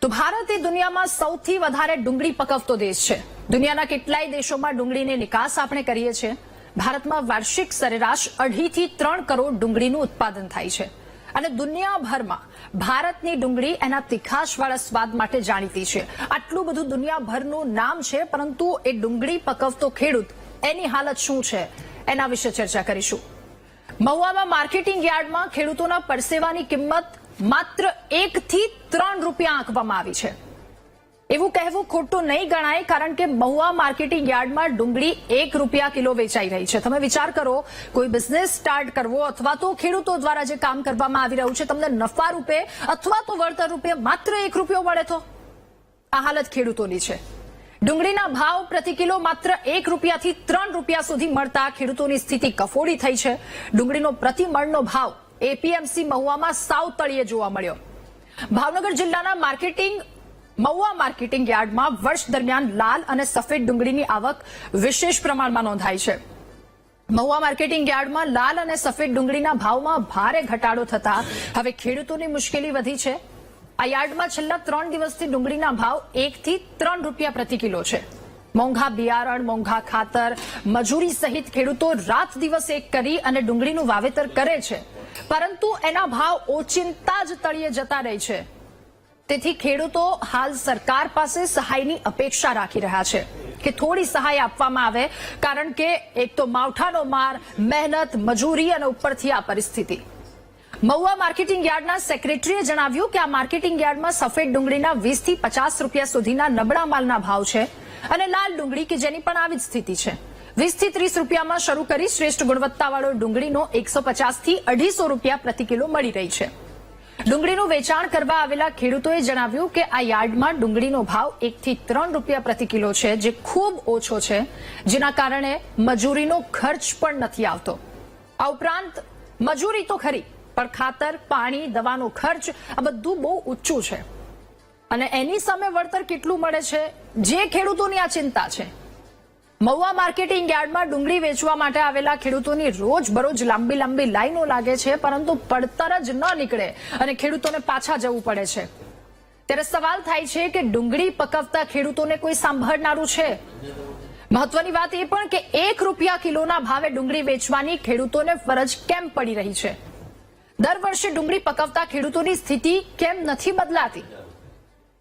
તો ભારત એ દુનિયામાં સૌથી વધારે ડુંગળી પકવતો દેશ છે। દુનિયાના કેટલાય દેશોમાં ડુંગળીની નિકાસ આપણે કરીએ છીએ। ભારતમાં વાર્ષિક સરેરાશ 2.5 થી 3 કરોડ ડુંગળીનું ઉત્પાદન થાય છે અને દુનિયાભરમાં ભારતની ડુંગળી એના તીખાશવાળા સ્વાદ માટે જાણીતી છે। આટલું બધું દુનિયાભરનું નામ છે, પરંતુ એ ડુંગળી પકવતો ખેડૂત એની હાલત શું છે એના વિશે ચર્ચા કરીશું। મહુવામાં માર્કેટિંગ યાર્ડમાં ખેડૂતોના પરસેવાની કિંમત માત્ર 1 થી 3 રૂપિયા આંકવામાં આવી છે। એવું કહેવું ખોટું નહીં ગણાય, કારણ કે મહુવા માર્કેટિંગ યાર્ડમાં ડુંગળી 1 રૂપિયા કિલો વેચાઈ રહી છે। તમે વિચાર કરો, કોઈ બિઝનેસ સ્ટાર્ટ કરવો અથવા તો ખેડૂતો દ્વારા જે કામ કરવામાં આવી રહ્યું છે, તમને નફા રૂપે અથવા તો વળતર રૂપે માત્ર 1 રૂપિયો મળે તો આ હાલત ખેડૂતોની છે। ડુંગળીના ભાવ પ્રતિ કિલો માત્ર 1 રૂપિયાથી 3 રૂપિયા સુધી મળતા ખેડૂતોની સ્થિતિ કફોડી થઈ છે। ડુંગળીનો પ્રતિ મણનો ભાવ એપીએમસી મહુવામાં સાવ તળિયે જોવા મળ્યો। ભાવનગર જિલ્લાના મહુવા માર્કેટિંગ યાર્ડમાં વર્ષ દરમિયાન લાલ અને સફેદ ડુંગળીની આવક વિશેષ પ્રમાણમાં નોંધાઈ છે। મહુવા માર્કેટિંગ યાર્ડમાં લાલ અને સફેદ ડુંગળીના ભાવમાં ભારે ઘટાડો થતા હવે ખેડૂતોની મુશ્કેલી વધી છે। આ યાર્ડમાં છેલ્લા 3 દિવસથી ડુંગળીના ભાવ 1 થી 3 રૂપિયા પ્રતિ કિલો છે। મોંઘા બિયારણ, મોંઘા ખાતર, મજૂરી સહિત ખેડૂતો રાત દિવસ એક કરી અને ડુંગળીનું વાવેતર કરે છે, પરંતુ એના ભાવ ઓચિંતા જ તળિયે જતા રહે છે। તેથી ખેડૂતો હાલ સરકાર પાસે સહાયની અપેક્ષા રાખી રહ્યા છે કે થોડી સહાય આપવામાં આવે, કારણ કે એક તો માવઠાનો માર, મહેનત, મજૂરી અને ઉપરથી આ પરિસ્થિતિ। મહુવા માર્કેટિંગ યાર્ડના સેક્રેટરીએ જણાવ્યું કે આ માર્કેટિંગ યાર્ડમાં સફેદ ડુંગળીના 20 થી 50 રૂપિયા સુધીના નબળા માલના ભાવ છે અને લાલ ડુંગળી કે જેની પણ આવી જ સ્થિતિ છે 20 થી 30 રૂપિયામાં શરૂ કરી શ્રેષ્ઠ ગુણવત્તાવાળો ડુંગળીનો 150 થી 250 રૂપિયા પ્રતિ કિલો મળી રહી છે। ડુંગળીનું વેચાણ કરવા આવેલા ખેડૂતોએ જણાવ્યું કે આ યાર્ડમાં ડુંગળીનો ભાવ 1 થી 3 રૂપિયા પ્રતિ કિલો છે, જે ખૂબ ઓછો છે, જેના કારણે મજૂરીનો ખર્ચ પણ નથી આવતો। આ ઉપરાંત મજૂરી તો ખરી, પણ ખાતર, પાણી, દવાનો ખર્ચ આ બધું બહુ ઊંચું છે અને એની સામે વળતર કેટલું મળે છે, જે ખેડૂતોની આ ચિંતા છે। મહુવા માર્કેટિંગ યાર્ડમાં ડુંગળી વેચવા માટે આવેલા ખેડૂતોની રોજબરોજ લાંબી લાઈનો લાગે છે, પરંતુ પડતર જ ન નીકળે અને ખેડૂતોને પાછા જવું પડે છે। ત્યારે સવાલ થાય છે કે ડુંગળી પકવતા ખેડૂતોને કોઈ સાંભળનારું છે? મહત્વની વાત એ પણ કે 1 રૂપિયા કિલોના ભાવે ડુંગળી વેચવાની ખેડૂતોને ફરજ કેમ પડી રહી છે? દર વર્ષે ડુંગળી પકવતા ખેડૂતોની સ્થિતિ કેમ નથી બદલાતી?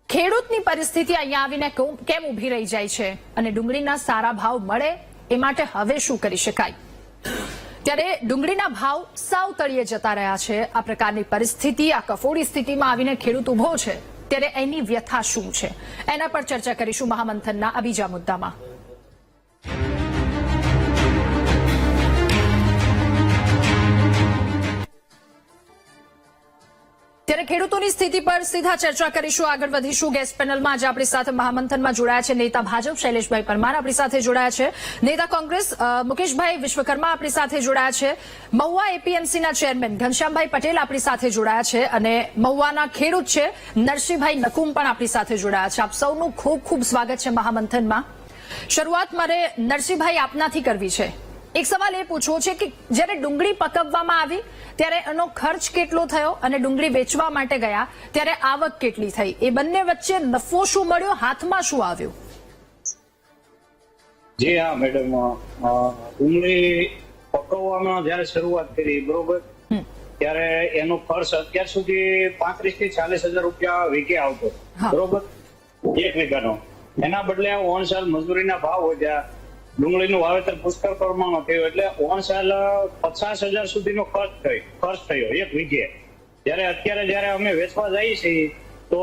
ખેડૂતની પરિસ્થિતિ અહીંયા આવીને કેમ ઊભી રહી જાય છે અને ડુંગળીના સારા ભાવ મળે એ માટે હવે શું કરી શકાય? ત્યારે ડુંગળીના ભાવ સાવ તળિયે જતા રહ્યા છે। આ પ્રકારની પરિસ્થિતિ, આ કફોડી સ્થિતિમાં આવીને ખેડૂત ઉભો છે, ત્યારે એની વ્યથા શું છે એના પર ચર્ચા કરીશું મહામંથનના આ બીજા મુદ્દામાં। ત્યારે ખેડૂતોની સ્થિતિ પર સીધા ચર્ચા કરીશું, આગળ વધીશું। ગેસ્ટ પેનલમાં આજે આપણી સાથે મહામંથનમાં જોડાયા છે નેતા ભાજપ શૈલેષભાઈ પરમાર આપણી સાથે જોડાયા છે, નેતા કોંગ્રેસ મુકેશભાઈ વિશ્વકર્મા આપણી સાથે જોડાયા છે, મહુવા એપીએમસીના ચેરમેન ઘનશ્યામભાઈ પટેલ આપણી સાથે જોડાયા છે અને મહુવાના ખેડૂત છે નરસિંહભાઈ નકુમ પણ આપણી સાથે જોડાયા છે। આપ સૌનું ખૂબ ખૂબ સ્વાગત છે મહામંથનમાં। શરૂઆત મારે નરસિંહભાઈ આપનાથી કરવી છે। એક સવાલ એ પૂછવો છે કે જ્યારે ડુંગળી પકવવામાં આવી ત્યારે એનો ખર્ચ કેટલો થયો અને ડુંગળી વેચવા માટે ગયા ત્યારે આવક કેટલી થઈ? એ બંને વચ્ચે નફો શું મળ્યો, હાથમાં શું આવ્યું? જી હા મેડમ, ડુંગળી પકવવામાં જયારે શરૂઆત કરી, બરોબર, ત્યારે એનો ખર્ચ અત્યાર સુધી 35 થી 40 હજાર રૂપિયા વીઘે આવતો, બરોબર, 1 વીઘાનો। એના બદલે ઓનસાલ મજૂરીના ભાવ વધ્યા, ડુંગળીનું વાવેતર પુષ્કળ પ્રમાણમાં થયું, એટલે ઓનસાલ 50,000 સુધીનો ખર્ચ થયો 1 વીઘે। અત્યારે અમે વેચવા જઈએ છીએ તો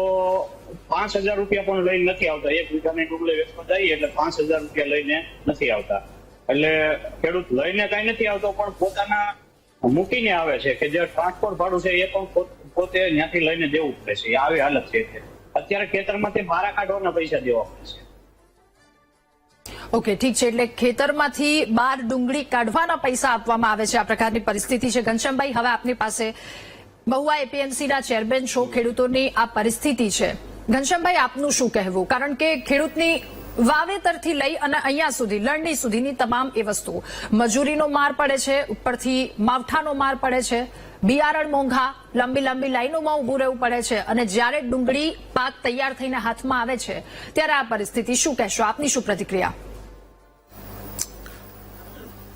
5,000 રૂપિયા પણ લઈને નથી આવતા। 1 વીઘાની ડુંગળી વેચવા જઈએ એટલે 5,000 રૂપિયા લઈને નથી આવતા, એટલે ખેડૂત લઈને કઈ નથી આવતો, પણ પોતાના મૂકીને આવે છે કે જે ટ્રાન્સપોર્ટ ભાડું છે એ પણ પોતે ત્યાંથી લઈને દેવું પડે છે। આવી હાલત છે। અત્યારે ખેતરમાંથી ભારા કાઢવાના પૈસા દેવા પડે છે। ઓકે, ઠીક છે, એટલે ખેતરમાંથી બહાર ડુંગળી કાઢવાના પૈસા આપવામાં આવે છે, આ પ્રકારની પરિસ્થિતિ છે। ઘનશ્યામભાઈ, હવે આપની પાસે મહુવા એપીએમસીના ચેરમેન છો, ખેડૂતોની આ પરિસ્થિતિ છે। ઘનશ્યામભાઈ, આપનું શું કહેવું? કારણ કે ખેડૂતની વાવેતરથી લઈ અને અહીંયા સુધી લણણી સુધીની તમામ એ વસ્તુ, મજૂરીનો માર પડે છે, ઉપરથી માવઠાનો માર પડે છે, બિયારણ મોંઘા, લાંબી લાંબી લાઈનોમાં ઉભું રહેવું પડે છે અને જ્યારે ડુંગળી પાક તૈયાર થઈને હાથમાં આવે છે ત્યારે આ પરિસ્થિતિ શું કહેશો? આપની શું પ્રતિક્રિયા?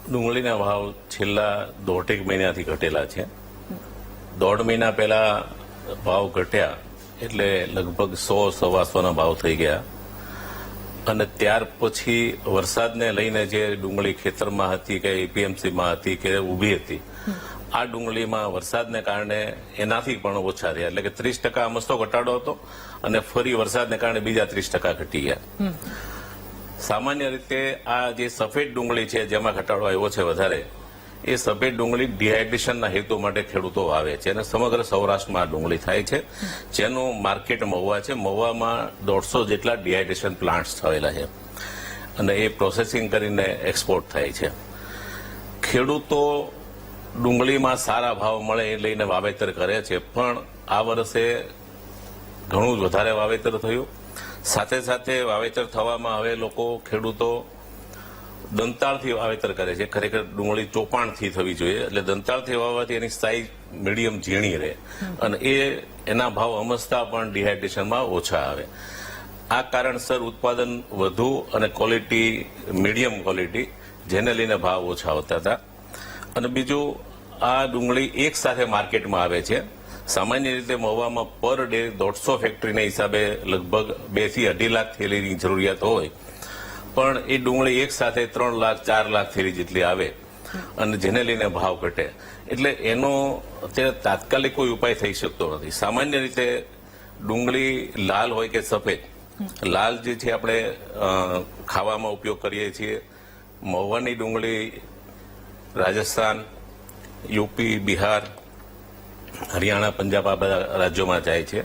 ડુંગળીના ભાવ છેલ્લા 1.5 મહિનાથી ઘટેલા છે. 1.5 મહિના પહેલા ભાવ ઘટ્યા એટલે લગભગ 100-125 ભાવ થઈ ગયા અને ત્યાર પછી વરસાદને લઈને જે ડુંગળી ખેતરમાં હતી કે એપીએમસીમાં હતી કે ઊભી હતી, આ ડુંગળીમાં વરસાદને કારણે એનાથી પણ ઓછા રહ્યા, એટલે કે 30% મસ્તો ઘટાડો હતો અને ફરી વરસાદને કારણે બીજા 30% ઘટી ગયા. સામાન્ય રીતે આ જે સફેદ ડુંગળી છે જેમાં ઘટાડો આવ્યો છે વધારે, એ સફેદ ડુંગળી ડિહાઇડ્રેશનના હેતુ માટે ખેડૂતો વાવે છે અને સમગ્ર સૌરાષ્ટ્રમાં આ ડુંગળી થાય છે, જેનું માર્કેટ મહુવા છે. મહુવામાં 150 જેટલા ડિહાઇડ્રેશન પ્લાન્ટ્સ થયેલા છે અને એ પ્રોસેસિંગ કરીને એક્સપોર્ટ થાય છે. ખેડૂતો ડુંગળીમાં સારા ભાવ મળે એ લઈને વાવેતર કરે છે, પણ આ વર્ષે ઘણું જ વધારે વાવેતર થયું. સાથે સાથે વાવેતર થવામાં હવે ખેડૂતો દંતાળથી વાવેતર કરે છે. ખરેખર ડુંગળી ચોપાણથી થવી જોઈએ, એટલે દંતાળથી વાવવાથી એની સાઈઝ મીડિયમ ઝીણી રહે અને એના ભાવ અમસ્તા પણ ડિહાઇડ્રેશનમાં ઓછા આવે. આ કારણસર ઉત્પાદન વધુ અને ક્વોલિટી મીડિયમ ક્વોલિટી, જેને લઈને ભાવ ઓછા હોતા હતા. અને બીજું, આ ડુંગળી એક સાથે માર્કેટમાં આવે છે. સામાન્ય રીતે મહુવામાં પર ડે 150 ફેક્ટરીના હિસાબે લગભગ 2 થી 2.5 લાખ થેલીની જરૂરિયાત હોય, પણ એ ડુંગળી એક સાથે 3 લાખ 4 લાખ થેલી જેટલી આવે અને જેને લઈને ભાવ ઘટે. એટલે એનો અત્યારે તાત્કાલિક કોઈ ઉપાય થઈ શકતો નથી. સામાન્ય રીતે ડુંગળી લાલ હોય કે સફેદ, લાલ જે છે આપણે ખાવામાં ઉપયોગ કરીએ છીએ. મહુવાની ડુંગળી રાજસ્થાન, યુપી, બિહાર, હરિયાણા, પંજાબ આ બધા રાજ્યોમાં જાય છે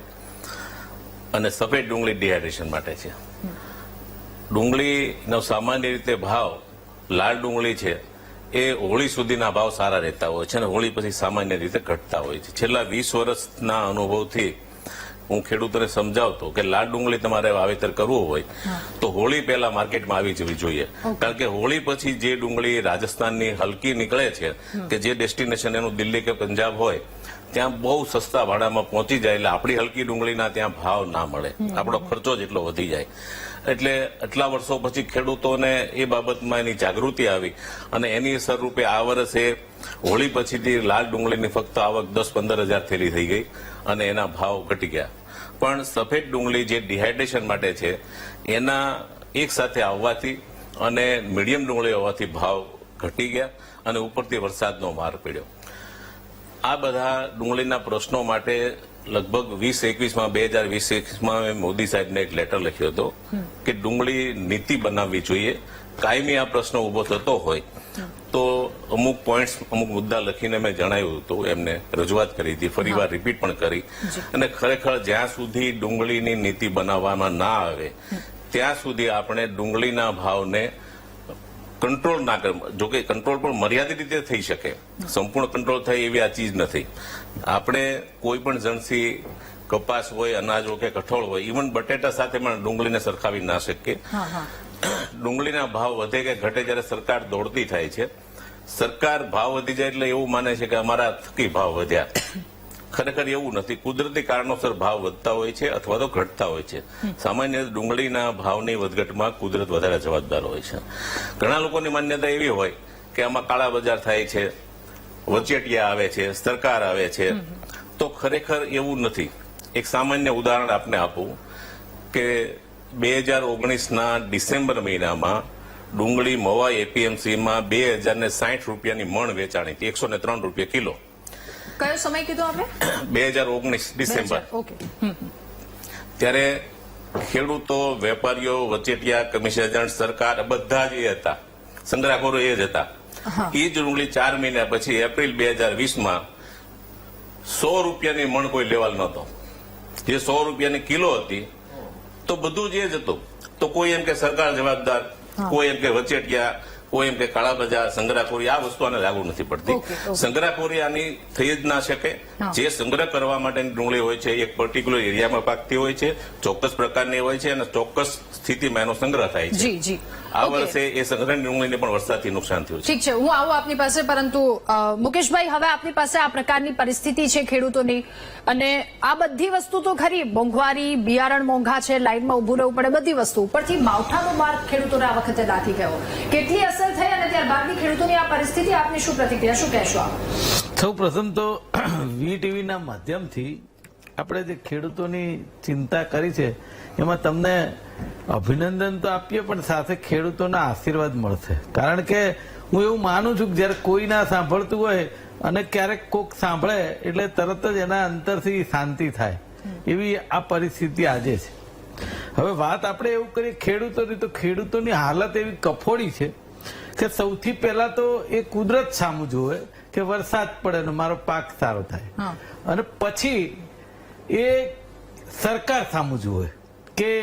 અને સફેદ ડુંગળી ડિહાઇડ્રેશન માટે છે. ડુંગળીનો સામાન્ય રીતે ભાવ, લાલ ડુંગળી છે એ હોળી સુધીના ભાવ સારા રહેતા હોય છે અને હોળી પછી સામાન્ય રીતે ઘટતા હોય છે. છેલ્લા 20 વર્ષના અનુભવથી હું ખેડૂતોને સમજાવતો કે લાલ ડુંગળી તમારે વાવેતર કરવું હોય તો હોળી પહેલા માર્કેટમાં આવી જવી જોઈએ, કારણ કે હોળી પછી જે ડુંગળી રાજસ્થાનની હલકી નીકળે છે કે જે ડેસ્ટિનેશન એનું દિલ્હી કે પંજાબ હોય ત્યાં બહુ સસ્તા ભાડામાં પહોંચી જાય, એટલે આપણી હલકી ડુંગળીના ત્યાં ભાવ ના મળે, આપણો ખર્ચો જ એટલો વધી જાય. એટલે આટલા વર્ષો પછી ખેડૂતોને એ બાબતમાં એની જાગૃતિ આવી અને એની સ્વરૂપે આ વર્ષે હોળી પછીથી લાલ ડુંગળીની ફક્ત આવક 10-15 હજાર થેલી થઈ ગઈ અને એના ભાવ ઘટી ગયા. પણ સફેદ ડુંગળી જે ડિહાઇડ્રેશન માટે છે એના એક સાથે આવવાથી અને મીડિયમ ડુંગળી હોવાથી ભાવ ઘટી ગયા અને ઉપરથી વરસાદનો માર પડ્યો. આ બધા ડુંગળીના પ્રશ્નો માટે લગભગ 2021માં મેં મોદી સાહેબને એક લેટર લખ્યો હતો કે ડુંગળી નીતિ બનાવવી જોઈએ. કાયમી આ પ્રશ્ન ઉભો થતો હોય તો અમુક પોઈન્ટ્સ, અમુક મુદ્દા લખીને મેં જણાવ્યું હતું, એમને રજૂઆત કરી હતી, ફરીવાર રિપીટ પણ કરી. અને ખરેખર જ્યાં સુધી ડુંગળીની નીતિ બનાવવામાં ના આવે ત્યાં સુધી આપણે ડુંગળીના ભાવને કંટ્રોલ ના કરે. જોકે કંટ્રોલ પણ મર્યાદિત રીતે થઈ શકે, સંપૂર્ણ કંટ્રોલ થાય એવી આ ચીજ નથી. આપણે કોઈ પણ જણસી કપાસ હોય, અનાજ હોય કે કઠોળ હોય, ઇવન બટેટા સાથે પણ ડુંગળીને સરખાવી ના શકીએ. ડુંગળીના ભાવ વધે કે ઘટે જ્યારે સરકાર દોડતી થાય છે, સરકાર ભાવ વધી જાય એટલે એવું માને છે કે અમારા થકી ભાવ વધ્યા. ખરેખર એવું નથી. કુદરતી કારણોસર ભાવ વધતા હોય છે અથવા તો ઘટતા હોય છે. સામાન્ય ડુંગળીના ભાવની વધઘટમાં કુદરત વધારે જવાબદાર હોય છે. ઘણા લોકોની માન્યતા એવી હોય કે આમાં કાળા બજાર થાય છે, વચેટિયા આવે છે, સરકાર આવે છે, તો ખરેખર એવું નથી. એક સામાન્ય ઉદાહરણ આપને આપું કે 2019ના ડિસેમ્બર મહિનામાં ડુંગળી મહુવા એપીએમસીમાં 2060 રૂપિયાની મણ વેચાણી હતી, 103 રૂપિયા કિલો. કયો સમય કીધો આપણે? 2019 ડિસેમ્બર. ઓકે. ત્યારે ખેડૂતો, વેપારીઓ, વચેટિયા, કમિશન એજન્ટ, સરકાર બધા જ એ હતા, સંગ્રાહકો એ જ હતા. એ જ ડુંગળી 4 મહિના પછી એપ્રિલ 2020માં 100 રૂપિયાની મણ કોઈ લેવાલ નહોતો. જે 100 રૂપિયાની કિલો હતી તો બધું જ એ જ હતું. તો કોઈ એમ કે સરકાર જવાબદાર, કોઈ એમ કે વચેટિયા, કોઈ એમ કે કાળા બજાર, સંગ્રહખોરી, આ વસ્તુ આને લાગુ નથી પડતી. સંગ્રહખોરી આની થઈ જ ના શકે. જે સંગ્રહ કરવા માટેની ડુંગળી હોય છે એક પર્ટિક્યુલર એરિયામાં પાકતી હોય છે, ચોક્કસ પ્રકારની હોય છે અને ચોક્કસ સ્થિતિમાં એનો સંગ્રહ થાય છે. આ Okay. વર્ષે એ સંગ્રહની ડુંગળીને પણ વરસાદથી નુકસાન થયું છે. ઠીક છે, હું આવું આપની પાસે, પરંતુ મુકેશભાઈ, હવે આપની પાસે આ પ્રકારની પરિસ્થિતિ છે ખેડૂતોની, અને આ બધી વસ્તુ તો ખરી, મોંઘવારી, બિયારણ મોંઘા છે, લાઈનમાં ઉભું રહેવું પડે, બધી વસ્તુ ઉપરથી માવઠાનો માર ખેડૂતોને આ વખતે લાગી ગયો. કેટલી અસર થઈ અને ત્યારબાદની ખેડૂતોની આ પરિસ્થિતિ, આપની શું પ્રતિક્રિયા, શું કહેશો આપ? સૌ પ્રથમ તો વીટીવીના માધ્યમથી આપણે જે ખેડૂતોની ચિંતા કરી છે એમાં તમને અભિનંદન તો આપીએ, પણ સાથે ખેડૂતોના આશીર્વાદ મળશે. કારણ કે હું એવું માનું છું કે જયારે કોઈ ના સાંભળતું હોય અને ક્યારેક કોક સાંભળે એટલે તરત જ એના અંતરથી શાંતિ થાય, એવી આ પરિસ્થિતિ આજે છે. હવે વાત આપણે એવું કરીએ ખેડૂતોની, તો ખેડૂતોની હાલત એવી કફોડી છે કે સૌથી પહેલા તો એ કુદરત સામું જોવે કે વરસાદ પડે ને મારો પાક સારો થાય, અને પછી એ સરકાર સામું જુએ કે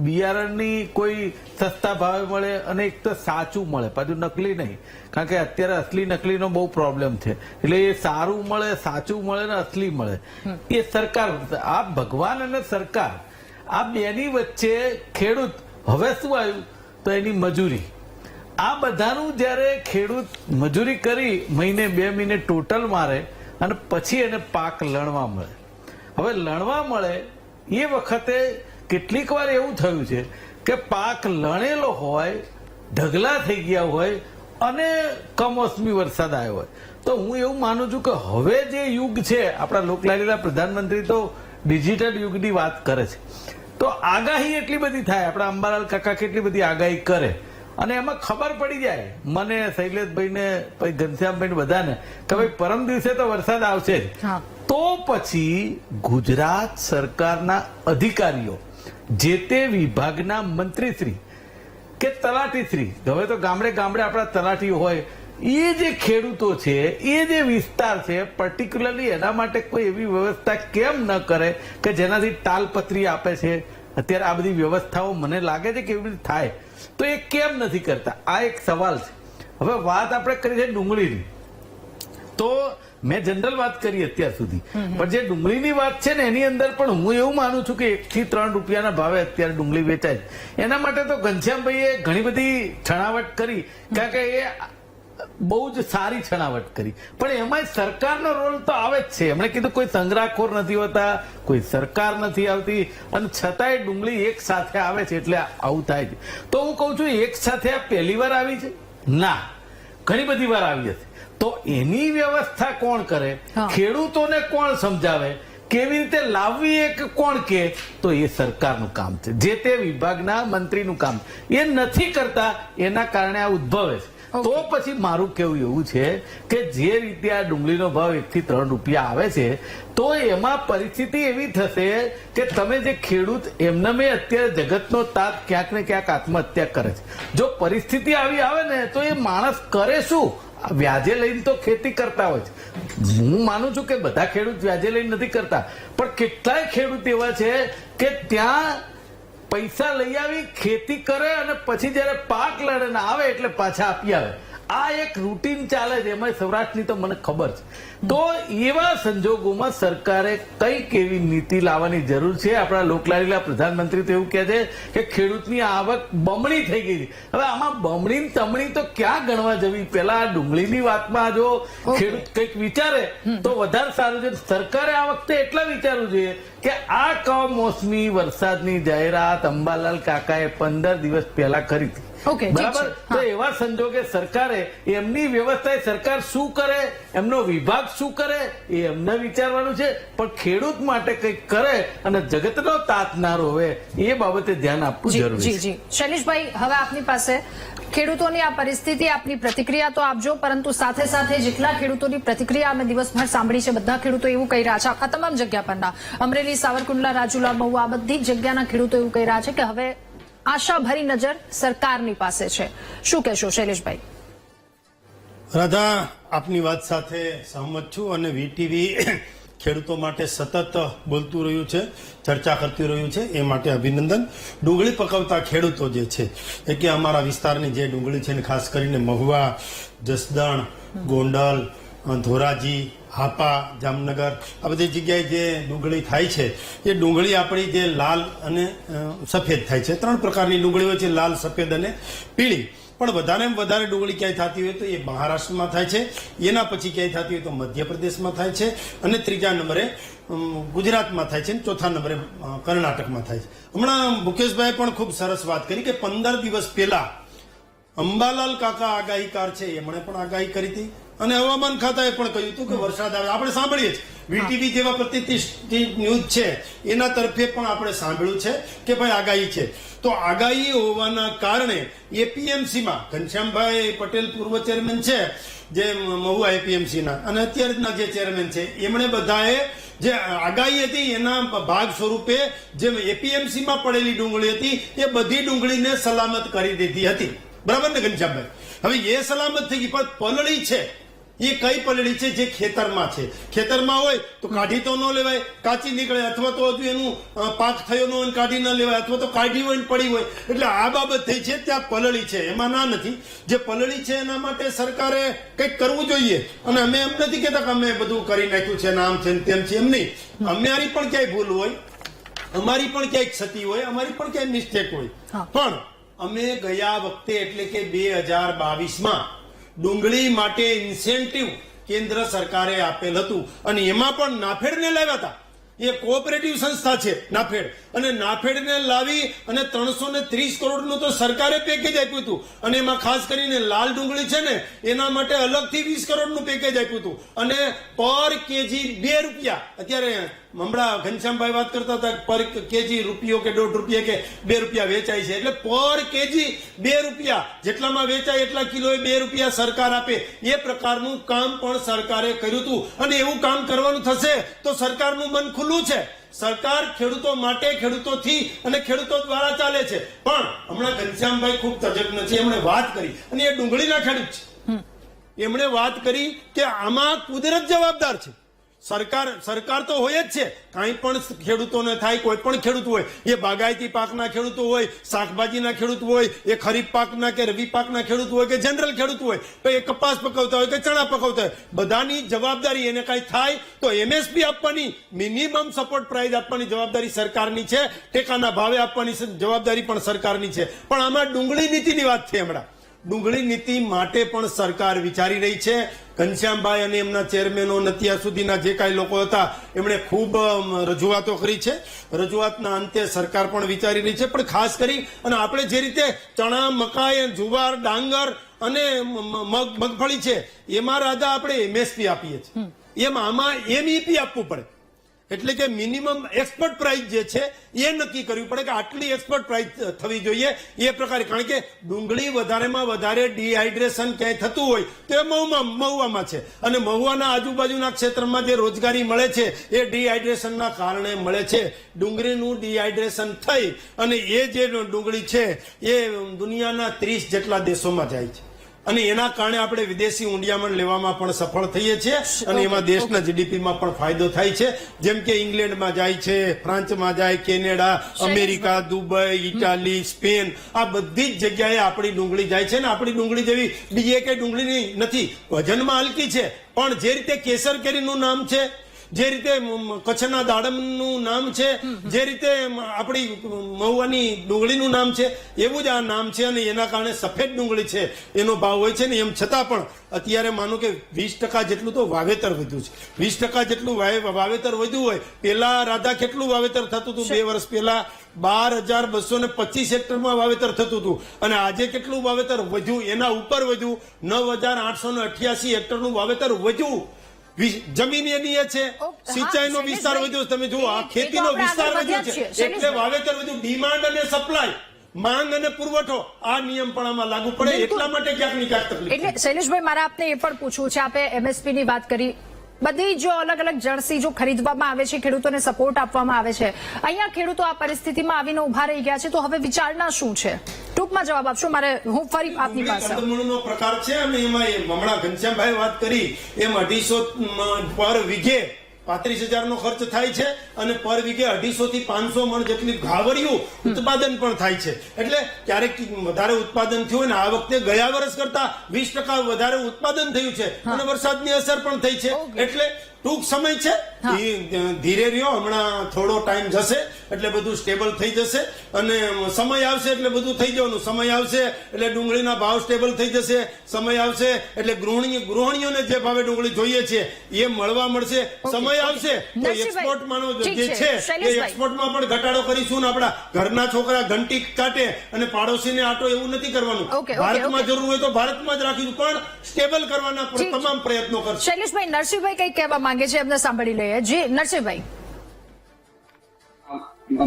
બિયારણની કોઈ સસ્તા ભાવે મળે અને એક તો સાચું મળે, પાછું નકલી નહીં. કારણ કે અત્યારે અસલી નકલીનો બહુ પ્રોબ્લેમ છે. એટલે એ સારું મળે, સાચું મળે ને અસલી મળે, એ સરકાર. આ ભગવાન અને સરકાર, આ બેની વચ્ચે ખેડૂત હવે શું આવ્યું તો એની મજૂરી. આ બધાનું જયારે ખેડૂત મજૂરી કરી મહિને 2 મહિને ટોટલ મારે અને પછી એને પાક લણવા મળે. હવે લણવા મળે એ વખતે કેટલીક વાર એવું થયું છે કે પાક લણેલો હોય, ઢગલા થઈ ગયા હોય અને કમોસમી વરસાદ આવ્યો હોય. તો હું એવું માનું છું કે હવે જે યુગ છે, આપણા લોકલાડીલા પ્રધાનમંત્રી તો ડિજિટલ યુગની વાત કરે છે, તો આગાહી એટલી બધી થાય. આપણા અંબાલાલ કાકા કેટલી બધી આગાહી કરે અને એમાં ખબર પડી જાય મને, શૈલેષભાઈને, પછી ઘનશ્યામભાઈ, બધાને કે ભાઈ પરમ દિવસે તો વરસાદ આવશે જ. તો પછી ગુજરાત સરકારના અધિકારીઓ, જે તે વિભાગના મંત્રીશ્રી કે તલાટીશ્રી, હવે તો ગામડે ગામડે આપણા તલાટીઓ હોય, એ જે ખેડૂતો છે, એ જે વિસ્તાર છે, પર્ટિક્યુલરલી એના માટે કોઈ એવી વ્યવસ્થા કેમ ન કરે કે જેનાથી તાલપત્રી આપે છે. અત્યારે આ બધી વ્યવસ્થાઓ મને લાગે છે કે એવી રીતે થાય, તો એ કેમ નથી કરતા? આ એક સવાલ છે. હવે વાત આપણે કરી છે ડુંગળીની, તો મેં જનરલ વાત કરી અત્યાર સુધી, પણ જે ડુંગળીની વાત છે ને એની અંદર પણ હું એવું માનું છું કે 1 થી 3 રૂપિયાના ભાવે અત્યારે ડુંગળી વેચાય છે. એના માટે તો ઘનશ્યામભાઈએ ઘણી બધી છણાવટ કરી, કારણ કે એ બહુ જ સારી છણાવટ કરી, પણ એમાં સરકારનો રોલ તો આવે જ છે. એમણે કીધું કોઈ સંગ્રહખોર નથી હોતા, કોઈ સરકાર નથી આવતી, અને છતાંય ડુંગળી એક સાથે આવે છે એટલે આવું થાય છે. તો હું કહું છું એક સાથે આ પહેલી વાર આવી છે? ના, ઘણી બધી વાર આવી હશે. તો એની વ્યવસ્થા કોણ કરે? ખેડૂતોને કોણ સમજાવે? કેવી રીતે લાવવી એ કોણ કે? તો એ સરકારનું કામ છે, જે તે વિભાગના મંત્રીનું કામ. એ નથી કરતા, એના કારણે આ ઉદ્ભવે છે. તો પછી મારું કેવું એવું છે કે જે રીતે આ ડુંગળીનો ભાવ 1 થી 3 રૂપિયા આવે છે, તો એમાં પરિસ્થિતિ એવી થશે કે તમે જે ખેડૂત, એમને મેં અત્યારે જગતનો તાત ક્યાંક ને ક્યાંક આત્મહત્યા કરે છે. જો પરિસ્થિતિ આવી આવે ને તો એ માણસ કરે શું? વ્યાજે લઈને તો ખેતી કરતા હોય છે. હું માનું છું કે બધા ખેડૂત વ્યાજે લઈને નથી કરતા, પણ કેટલાય ખેડૂત એવા છે કે ત્યાં પૈસા લઈ આવી ખેતી કરે અને પછી જયારે પાક લડે ને આવે એટલે પાછા આપી આવે. આ એક રૂટીન ચાલે છે, એમાં સૌરાષ્ટ્રની તો મને ખબર છે. તો એવા સંજોગોમાં સરકારે કઈક એવી નીતિ લાવવાની જરૂર છે. આપણા લોકલાડીલા પ્રધાનમંત્રી તો એવું કહે છે કે ખેડૂતની આવક બમણી થઈ ગઈ છે. હવે આમાં બમણી તમણી તો ક્યાં ગણવા જવી? પેલા ડુંગળીની વાતમાં જો ખેડૂત કઈક વિચારે તો વધારે સારું છે. સરકારે આ વખતે એટલા વિચારવું જોઈએ કે આ કમોસમી વરસાદની જાહેરાત અંબાલાલ કાકાએ 15 દિવસ પહેલા કરી હતી. બરાબર? તો એવા સંજોગે સરકારે એમની વ્યવસ્થા, સરકાર શું કરે, એમનો વિભાગ શું કરે, એ એમને વિચારવાનું છે. પણ ખેડૂત માટે કંઈક કરે અને જગતનો તાત ના રોવે, એ બાબતે ધ્યાન આપવું જરૂરી છે. શૈલેષભાઈ, હવે આપની પાસે ખેડૂતોની આ પરિસ્થિતિ, આપની પ્રતિક્રિયા તો આપજો, પરંતુ સાથે સાથે જેટલા ખેડૂતોની પ્રતિક્રિયા અમે દિવસભર સાંભળી છે, બધા ખેડૂતો એવું કહી રહ્યા છે, આ તમામ જગ્યા પરના, અમરેલી, સાવરકુંડલા, રાજુલા, મહુવા, આ બધી જ જગ્યાના ખેડૂતો એવું કહી રહ્યા છે કે હવે આશાભરી નજર સરકારની પાસે છે. શું કહેશો શૈલેષભાઈ? રાધા, આપની વાત સાથે સહમત છું અને વીટીવી ખેડૂતો માટે સતત બોલતું રહ્યું છે, ચર્ચા કરતું રહ્યું છે, એ માટે અભિનંદન. ડુંગળી પકવતા ખેડૂતો જે છે એ કે અમારા વિસ્તારની જે ડુંગળી છે ને ખાસ કરીને મહુવા, જસદણ, ગોંડલ, ધોરાજી હાપા, જામનગર આ બધી જગ્યાએ જે ડુંગળી થાય છે એ ડુંગળી આપણી જે લાલ અને સફેદ થાય છે. 3 પ્રકારની ડુંગળી હોય છે, લાલ, સફેદ અને પીળી. પણ વધારેમાં વધારે ડુંગળી ક્યાંય થતી હોય તો એ મહારાષ્ટ્રમાં થાય છે, એના પછી ક્યાંય થતી હોય તો મધ્યપ્રદેશમાં થાય છે, અને 3જા નંબરે ગુજરાતમાં થાય છે, અને 4થા નંબરે કર્ણાટકમાં થાય છે. હમણાં મુકેશભાઈ પણ ખૂબ સરસ વાત કરી કે 15 દિવસ પહેલા અંબાલાલ કાકા આગાહીકાર છે, એમણે પણ આગાહી કરી હતી, અને હવામાન ખાતાએ પણ કહ્યું હતું કે વરસાદ આવે. આપણે સાંભળીએ છીએ વીટીવી જેવા પ્રતિષ્ઠિત ન્યૂઝ છે એના તરફે પણ આપણે સાંભળ્યું છે કે ભાઈ આગાહી છે. તો આગાહી હોવાના કારણે એપીએમસીમાં ઘનશ્યામભાઈ પટેલ પૂર્વ ચેરમેન છે જે મહુવા એપીએમસીના, અને અત્યારના જે ચેરમેન છે, એમણે બધાએ જે આગાહી હતી એના ભાગ સ્વરૂપે જે એપીએમસીમાં પડેલી ડુંગળી હતી એ બધી ડુંગળીને સલામત કરી દીધી હતી. બરાબર ને ઘનશ્યામભાઈ? હવે એ સલામત થઈ ગઈ, પણ પલળી છે એ કઈ પલળી છે? જે ખેતરમાં છે. ખેતરમાં હોય તો કાઢી તો ન લેવાય, કાચી નીકળે, અથવા તો હજુ એનું પાક થયો ન હોય કાઢી ન લેવાય, અથવા તો કાઢી હોય ને પડી હોય. એટલે આ બાબત થઈ છે, ત્યાં પલળી છે, એમાં ના નથી. જે પલળી છે એના માટે સરકારે કંઈક કરવું જોઈએ. અને અમે એમ નથી કહેતા કે અમે બધું કરી નાખ્યું છે, આમ છે તેમ છે, એમ નહીં. અમારી પણ ક્યાંય ભૂલ હોય, અમારી પણ ક્યાંય ક્ષતિ હોય, અમારી પણ ક્યાંય મિસ્ટેક હોય. પણ અમે ગયા વખતે એટલે કે 2022માં ડુંગળી માટે ઇન્સેન્ટિવ કેન્દ્ર સરકારે આપેલ હતું, અને એમાં પણ નાફેડને લાવ્યા હતા. એ કોઓપરેટિવ સંસ્થા છે નાફેડ, અને નાફેડને લાવી અને 330 કરોડનું તો સરકારે પેકેજ આપ્યું હતું. અને એમાં ખાસ કરીને લાલ ડુંગળી છે ને એના માટે અલગથી 20 કરોડનું પેકેજ આપ્યું હતું, અને પર કેજી 2 રૂપિયા. અત્યારે હમણાં ઘનશ્યામભાઈ વાત કરતા હતા પર કેજી રૂપિયો કે 1.5 રૂપિયા કે 2 રૂપિયા વેચાય છે, એટલે પર કેજી 2 રૂપિયા, જેટલામાં વેચાય એટલા કિલોએ 2 રૂપિયા સરકાર આપે. એ પ્રકારનું કામ પણ સરકારે કર્યું હતું, અને એવું કામ કરવાનું થશે તો સરકારનું મન ખુલ્લું છે. સરકાર ખેડૂતો માટે, ખેડૂતોથી અને ખેડૂતો દ્વારા ચાલે છે. પણ હમણાં ઘનશ્યામભાઈ ખૂબ તજજ્ઞ છે, એમણે વાત કરી, અને એ ડુંગળીના ખેડૂત છે. એમણે વાત કરી કે આમાં કુદરત જવાબદાર છે. સરકાર તો હોય જ છે. કાંઈ પણ ખેડૂતોને થાય, કોઈ પણ ખેડૂત હોય, એ બાગાયતી પાકના ખેડૂતો હોય, શાકભાજીના ખેડૂત હોય, એ ખરીફ પાકના કે રવિ પાકના ખેડૂત હોય, કે જનરલ ખેડૂત હોય, તો એ કપાસ પકવતા હોય કે ચણા પકવતા હોય, બધાની જવાબદારી. એને કાંઈ થાય તો એમએસપી આપવાની, મિનિમમ સપોર્ટ પ્રાઇસ આપવાની જવાબદારી સરકારની છે, ટેકાના ભાવે આપવાની જવાબદારી પણ સરકારની છે. પણ આમાં ડુંગળી નીતિની વાત છે. હમણાં ડુંગળી નીતિ માટે પણ સરકાર વિચારી રહી છે. ઘનશ્યામભાઈ અને એમના ચેરમેનો અત્યાર સુધીના જે કાંઈ લોકો હતા એમણે ખૂબ રજૂઆતો કરી છે. રજૂઆતના અંતે સરકાર પણ વિચારી રહી છે. પણ ખાસ કરી અને આપણે જે રીતે ચણા, મકાઈ, જુવાર, ડાંગર અને મગફળી છે એમાં રાજા આપણે એમએસપી આપીએ છીએ, એમ આમાં એમઈપી આપવું પડે. એટલે કે મિનિમમ એક્સપોર્ટ પ્રાઇસ જે છે એ નક્કી કરવી પડે કે આટલી એક્સપોર્ટ પ્રાઇસ થવી જોઈએ એ પ્રકારે. કારણ કે ડુંગળી વધારેમાં વધારે ડિહાઇડ્રેશન ક્યાંય થતું હોય તો એ મહુવામાં છે, અને મહુવાના આજુબાજુના ક્ષેત્રમાં જે રોજગારી મળે છે એ ડિહાઇડ્રેશનના કારણે મળે છે. ડુંગળીનું ડિહાઇડ્રેશન થઈ અને એ જે ડુંગળી છે એ દુનિયાના 30 જેટલા દેશોમાં જાય છે, અને એના કારણે આપણે વિદેશી ઊંડિયામણ લેવામાં પણ સફળ થઈએ છીએ, અને એમાં દેશના જીડીપીમાં પણ ફાયદો થાય છે. જેમ કે ઇંગ્લેન્ડમાં જાય છે, ફ્રાન્સમાં જાય, Canada, America, Dubai, Italy, Spain, આ બધી જ જગ્યાએ આપણી ડુંગળી જાય છે. ને આપણી ડુંગળી જેવી બીજી કઈ ડુંગળી નથી. વજનમાં હલકી છે, પણ જે રીતે કેસર કેરીનું નામ છે, જે રીતે કચ્છના દાડમનું નામ છે, જે રીતે આપણી મહુવાની ડુંગળીનું નામ છે, એવું જ આ નામ છે. અને એના કારણે સફેદ ડુંગળી છે એનો ભાવ હોય છે ને. એમ છતાં પણ અત્યારે માનો કે 20% જેટલું તો વાવેતર વધ્યું છે. 20% જેટલું વાવેતર વધ્યું હોય. પેલા રાધા કેટલું વાવેતર થતું હતું? 2 વર્ષ પહેલા 12,225 હેક્ટરમાં વાવેતર થતું હતું, અને આજે કેટલું વાવેતર વધ્યું? એના ઉપર વધ્યું. 9,888 હેક્ટરનું વાવેતર વધ્યું. જમીન એની એ છે, સિંચાઈનો વિસ્તાર વધ્યો. તમે જુઓ, આ ખેતીનો વિસ્તાર વધ્યો છે, એટલે વાવેતર વધ્યું. ડિમાન્ડ અને સપ્લાય, માંગ અને પુરવઠો, આ નિયમ પણ આમાં લાગુ પડે. એટલા માટે ક્યાંક ને ક્યાંક તકલીફ. એટલે શૈલેષભાઈ, મારે આપને એ પણ પૂછવું છે, આપે એમએસપી ની વાત કરી, બધી જો અલગ અલગ જર્સી જો ખરીદવામાં આવે છે, ખેડૂતોને સપોર્ટ આપવામાં આવે છે, અહીંયા ખેડૂતો આ પરિસ્થિતિમાં આવીને ઉભા રહી ગયા છે, તો હવે વિચારણા શું છે? ટૂંકમાં જવાબ આપશો, મારે હું ફરી આપની પાસે. કંદમૂળનો પ્રકાર છે, અને એમાં હમણાં ઘનશ્યામભાઈ વાત કરી એમ 250 પર વીઘે 35,000 નો ખર્ચ થાય છે અને પર વીઘે 250 થી 500 મણ જેટલી ઘાવરિયું ઉત્પાદન પણ થાય છે. એટલે ક્યારેક વધારે ઉત્પાદન થયું ને આ વખતે ગયા વર્ષ કરતા 20% વધારે ઉત્પાદન થયું છે અને વરસાદની અસર પણ થઈ છે. એટલે ટૂંક સમય છે, ધીરે રહ્યો, હમણાં થોડો ટાઈમ જશે એટલે બધું સ્ટેબલ થઈ જશે અને સમય આવશે એટલે બધું થઈ જવાનું. સમય આવશે એટલે ડુંગળીના ભાવ સ્ટેબલ થઈ જશે. સમય આવશે એટલે ગૃહિણીઓને જે ભાવે ડુંગળી જોઈએ છે એ મળશે. સમય આવશે તો એક્સપોર્ટમાં જે છે એ એક્સપોર્ટમાં પણ ઘટાડો કરીશું ને આપણા ઘરના છોકરા ઘંટી કાઢે અને પાડોશીને આટો એવું નથી કરવાનું. ભારતમાં જરૂર હોય તો ભારતમાં જ રાખીશું, પણ સ્ટેબલ કરવાના તમામ પ્રયત્નો કરશે. શૈલેષભાઈ, નરસિંહભાઈ કઈ કહેવા માંગે છે એમને સાંભળી લઈએ. જી નરસિંહભાઈ.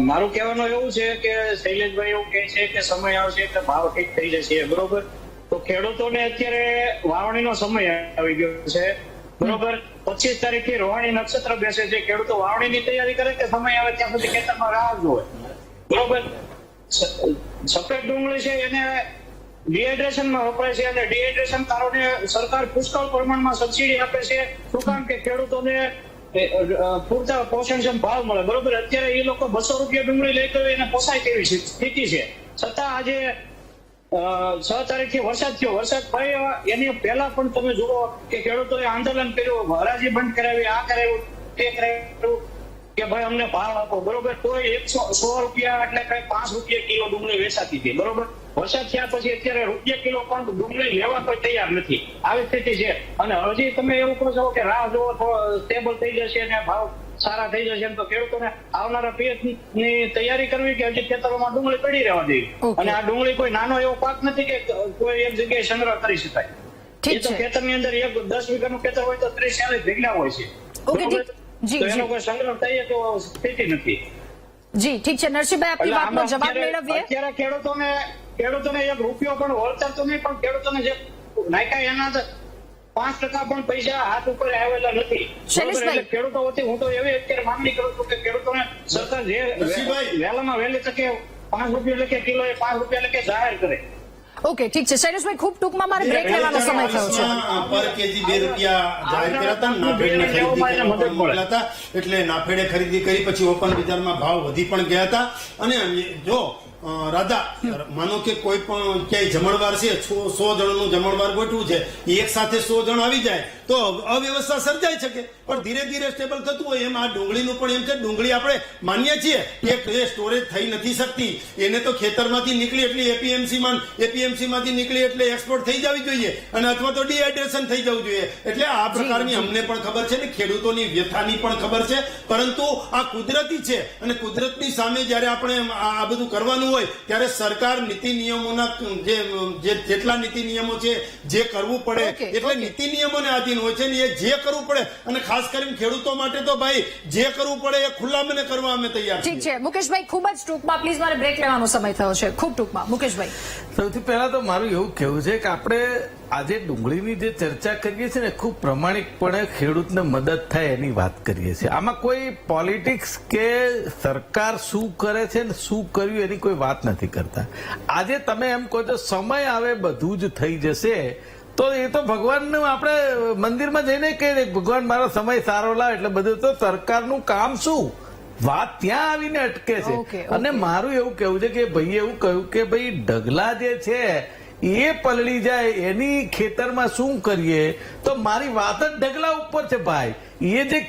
મારું કહેવાનું એવું છે કે શૈલેષભાઈ એવું કહે છે કે સમય આવશે એટલે ભાવ ઠીક થઈ જશે, બરોબર. તો ખેડૂતોને અત્યારે વાવણીનો સમય આવી ગયો છે, બરોબર. 25 તારીખથી રોહિણી નક્ષત્ર બેસે છે. ખેડૂતો વાવણીની તૈયારી કરે કે સમય આવે ત્યાં સુધી ખેતરમાં રાહ જોવે, બરોબર. સફેદ ડુંગળી છે એને ડિહાઇડ્રેશનમાં વપરાય છે અને ડિહાઇડ્રેશન કારણે સરકાર પુષ્કળ પ્રમાણમાં સબસિડી આપે છે. શું કામ કે ખેડૂતોને પૂરતા પોષણક્ષમ ભાવ મળે, બરોબર. અત્યારે એ લોકો 200 રૂપિયા ડુંગળી લઈ ગયો એને પોસાય તેવી સ્થિતિ છે. છતાં આજે 6 તારીખથી વરસાદ થયો. વરસાદ થયો એની પહેલા પણ તમે જુઓ કે ખેડૂતોએ આંદોલન કર્યું, હરાજી બંધ કરાવી, આ કરાવ્યું, તે કરાવ્યું કે ભાઈ અમને ભાવ આપો, બરોબર. કોઈ 100 રૂપિયા એટલે કઈ 5 રૂપિયા કિલો ડુંગળી વેચાતી હતી, બરોબર. વરસાદ થયા પછી અત્યારે રૂપિયા કિલો પણ ડુંગળી લેવા કોઈ તૈયાર નથી, આવી સ્થિતિ છે. અને હજી તમે એવું કહો છો કે રાહ જોવો તો સ્ટેબલ થઈ જશે અને ભાવ સારા થઈ જશે, તો ખેડૂતોને આવનારા પિયતની તૈયારી કરવી કે હજી ખેતરોમાં ડુંગળી પડી રહેવા દેવી. અને આ ડુંગળી કોઈ નાનો એવો પાક નથી કે કોઈ એક જગ્યાએ સંગ્રહ કરી શકાય. એ તો ખેતરની અંદર 10 વીઘાનું ખેતર હોય તો 30-40 ઢગલા હોય છે, તો એનો કોઈ સંગ્રહ થઈ તો સ્થિતિ નથી. જી ઠીક છે નરસિંહભાઈ, આપની વાતનો જવાબ મેળવીએ. અત્યારે ખેડૂતોને 1 રૂપિયો પણ વળતર તો નહીં, પણ ખેડૂતોને જે નાખ્યા એના 5% પણ પૈસા હાથ ઉપર આવેલા નથી. ખેડૂતો વતી હું તો એવી અત્યારે માંગણી કરું છું કે ખેડૂતોને સરકાર જે વહેલામાં વહેલી તકે 5 રૂપિયા લખે કિલો, 5 રૂપિયા લખે જાહેર કરે. ઓકે ઠીક છે શૈલેષભાઈ, ખૂબ ટૂંકમાં મારે બ્રેક લેવાનો સમય થયો છે. પર કેજી 2 રૂપિયા જાહેર કર્યા હતા, નાફેડને ખરીદી મોકલ્યા હતા, એટલે નાફેડે ખરીદી કરી પછી ઓપન બજારમાં ભાવ વધી પણ ગયા હતા. અને જો રાધા માનો કે કોઈ પણ ક્યાંય જમણવાર છે, 100 જણનું જમણવાર ગોઠવું છે, એક સાથે 100 જણ આવી જાય તો અવ્યવસ્થા સર્જાઈ શકે, પણ ધીરે ધીરે સ્ટેબલ થતું હોય એમ આ ડુંગળીનું પણ એમ છે. ડુંગળી આપણે માનીએ છીએ કે સ્ટોરેજ થઈ નથી શકતી, એને તો ખેતરમાંથી નીકળી એટલે એપીએમસી માંથી નીકળી એટલે એક્સપોર્ટ થઈ જવી જોઈએ અને અથવા તો ડિહાઇડ્રેશન થઈ જવું જોઈએ. એટલે આ પ્રકારની અમને પણ ખબર છે ને ખેડૂતોની વ્યથાની પણ ખબર છે, પરંતુ આ કુદરતી છે અને કુદરતની સામે જયારે આપણે આ બધું કરવાનું હોય ત્યારે સરકાર નીતિ નિયમોના જેટલા નીતિ નિયમો છે જે કરવું પડે એટલે નીતિ નિયમોને આધીન હોય છે ને એ જે કરવું પડે, અને ખાસ કરીને ખેડૂતો માટે તો ભાઈ જે કરવું પડે એ ખુલ્લા મને કરવા અમે તૈયાર છીએ. ઠીક છે મુકેશભાઈ, ખૂબ જ ટૂંકમાં પ્લીઝ, મારે બ્રેક લેવાનો સમય થયો છે, ખૂબ ટૂંકમાં. મુકેશભાઈ, સૌથી પહેલા તો મારું એવું કહેવું છે કે આપણે આજે ડુંગળીની જે ચર્ચા કરીએ છીએ ને ખૂબ પ્રમાણિકપણે ખેડૂતને મદદ થાય એની વાત કરીએ છીએ. આમાં કોઈ પોલિટિક્સ કે સરકાર શું કરે છે ને શું કર્યું એની કોઈ વાત નથી કરતા. આજે તમે એમ કહો છો સમય આવે બધું જ થઈ જશે, તો એ તો ભગવાનનું આપણે મંદિરમાં જઈને કે ભગવાન મારો સમય સારો લાવે એટલે બધું, તો સરકારનું કામ શું? વાત ત્યાં આવીને અટકે છે. અને મારું એવું કહેવું છે કે ભાઈ એવું કહ્યું કે ભાઈ ઢગલા જે છે એ પલળી જાય એની ખેતરમાં શું કરીએ, તો મારી વાત જ ઢગલા ઉપર છે ભાઈ. એ જે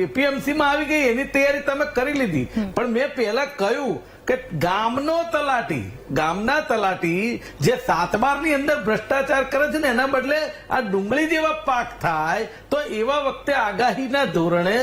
એપીએમસી માં આવી ગઈ એની તૈયારી તમે કરી લીધી, પણ મેં પહેલા કહ્યું કે ગામના તલાટી જે 7/12 ની અંદર ભ્રષ્ટાચાર કરે છે ને એના બદલે આ ડુંગળી જેવા પાક થાય તો એવા વખતે આગાહીના ધોરણે